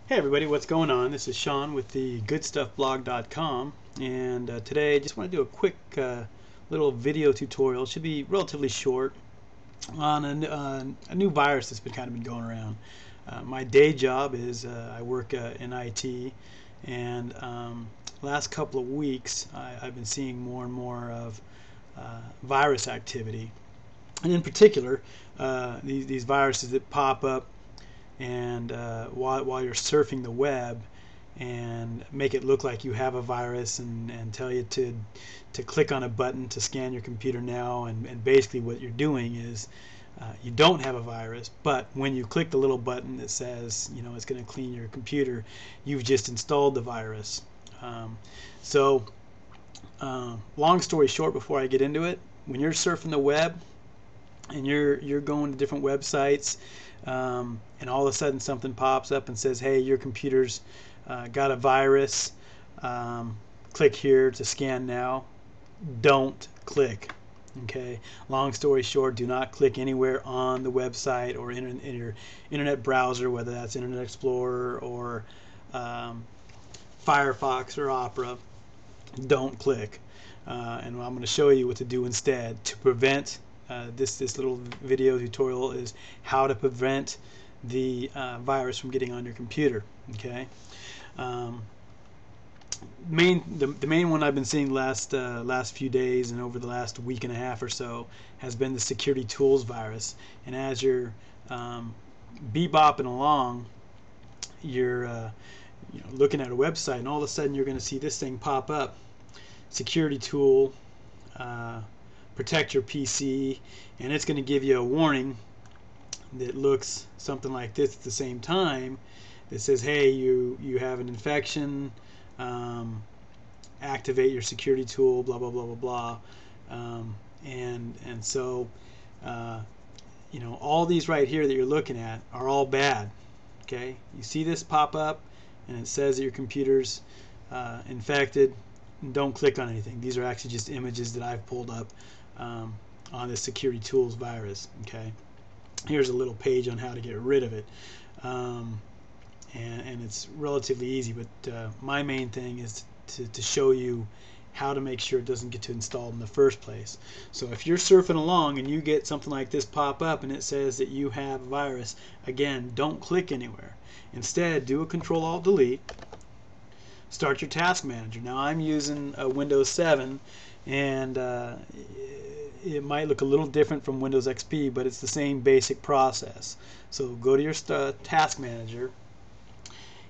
Hey everybody, what's going on? This is Sean with the goodstuffblog.com, and today I just want to do a quick little video tutorial. It should be relatively short on a new virus that's been going around. My day job is I work in IT, and last couple of weeks I've been seeing more and more of virus activity, and in particular these viruses that pop up and while you're surfing the web and make it look like you have a virus and tell you to click on a button to scan your computer now, and basically what you're doing is you don't have a virus, but when you click the little button that says it's going to clean your computer, you've just installed the virus. um, so long story short, before I get into it, when you're surfing the web and you're going to different websites, and all of a sudden something pops up and says, hey, your computer's got a virus, click here to scan now. Don't click. Okay, long story short, do not click anywhere on the website or in your internet browser, whether that's Internet Explorer or Firefox or Opera. Don't click. And I'm going to show you what to do instead to prevent this little video tutorial is how to prevent the virus from getting on your computer. Okay. Um, the main one I've been seeing last few days and over the last week and a half or so has been the security tools virus. And as you're bebopping along, you're looking at a website, and all of a sudden you're going to see this thing pop up: security tool, uh, protect your PC, and it's going to give you a warning that looks something like this at the same time that says, hey, you have an infection, activate your security tool, blah blah blah blah blah. And so all these right here that you're looking at are all bad. Okay, you see this pop up and it says that your computer's infected. Don't click on anything. These are actually just images that I've pulled up on this security tools virus. Okay, here's a little page on how to get rid of it, and it's relatively easy, but my main thing is to show you how to make sure it doesn't get to install in the first place. So if you're surfing along and you get something like this pop up and it says that you have a virus, again, don't click anywhere. Instead, do a Control-Alt-Delete. Start your task manager. Now I'm using a Windows 7, and it might look a little different from Windows XP, but it's the same basic process. So go to your task manager,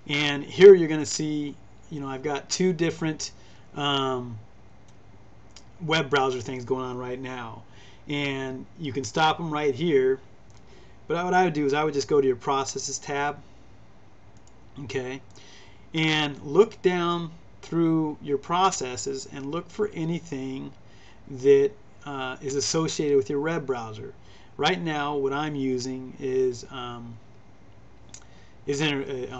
and here you're going to see, I've got two different web browser things going on right now, and you can stop them right here. But what I would do is I would just go to your Processes tab, okay, and look down through your processes and look for anything that is associated with your web browser. Right now, what I'm using is I'm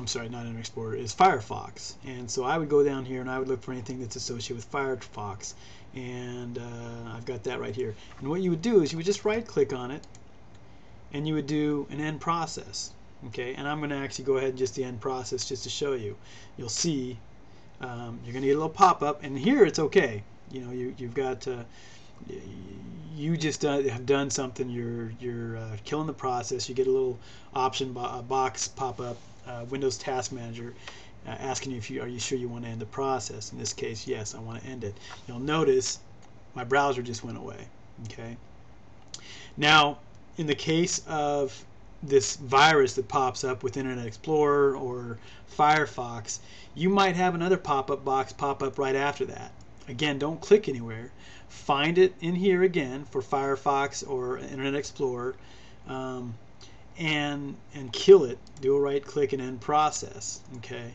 sorry, not Internet Explorer, is Firefox. And so I would go down here and I would look for anything that's associated with Firefox, and I've got that right here. And what you would do is you would just right click on it and you would do an end process. Okay, and I'm going to actually go ahead and just the end process just to show you. You'll see you're going to get a little pop-up, and here it's okay. You've got you just have done something. You're killing the process. You get a little option box pop up, Windows Task Manager, asking you if are you sure you want to end the process. In this case, yes, I want to end it. You'll notice my browser just went away. Okay. Now, in the case of this virus that pops up with Internet Explorer or Firefox, you might have another pop-up box pop up right after that. Again, don't click anywhere. Find it in here again for Firefox or Internet Explorer, and kill it. Do a right click and end process. Okay.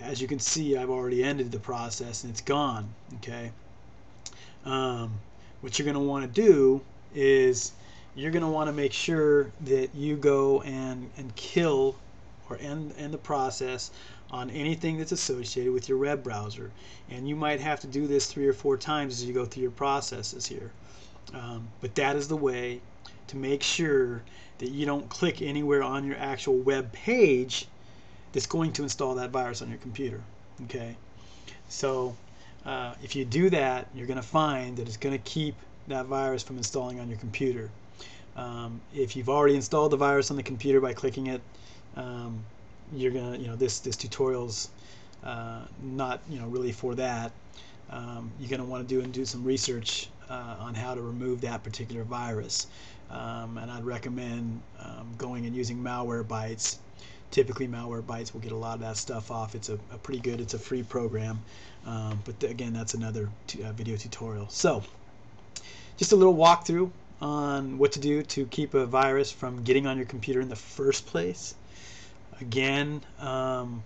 As you can see, I've already ended the process and it's gone. Okay. What you're going to want to do is you're going to want to make sure that you go and kill or end the process on anything that's associated with your web browser. And you might have to do this 3 or 4 times as you go through your processes here. But that is the way to make sure that you don't click anywhere on your actual web page that's going to install that virus on your computer. Okay, so if you do that, you're going to find that it's going to keep that virus from installing on your computer. If you've already installed the virus on the computer by clicking it, you're gonna, this tutorial's not, really for that. You're gonna want to do some research on how to remove that particular virus, and I'd recommend going and using Malwarebytes. Typically, Malwarebytes will get a lot of that stuff off. It's a pretty good. It's a free program, but again, that's another video tutorial. So, just a little walkthrough on what to do to keep a virus from getting on your computer in the first place. Again, when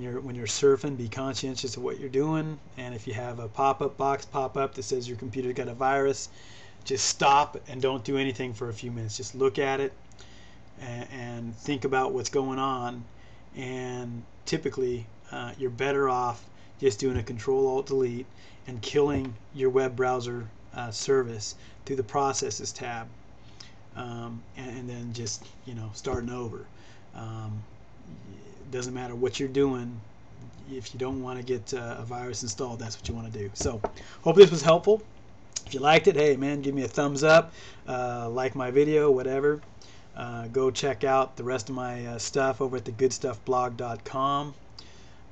you're surfing, be conscientious of what you're doing, and if you have a pop-up box pop up that says your computer's got a virus, just stop and don't do anything for a few minutes. Just look at it and think about what's going on, and typically you're better off just doing a Control-Alt-Delete and killing your web browser service through the Processes tab, and then just starting over. It doesn't matter what you're doing. If you don't want to get a virus installed, that's what you want to do. So hope this was helpful. If you liked it, hey man, give me a thumbs up, like my video, whatever. Go check out the rest of my stuff over at thegoodstuffblog.com.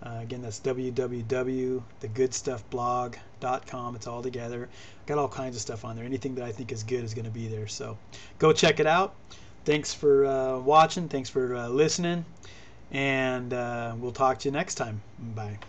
Again, that's www.thegoodstuffblog.com. It's all together. Got all kinds of stuff on there. Anything that I think is good is going to be there. So go check it out. Thanks for watching. Thanks for listening. And we'll talk to you next time. Bye.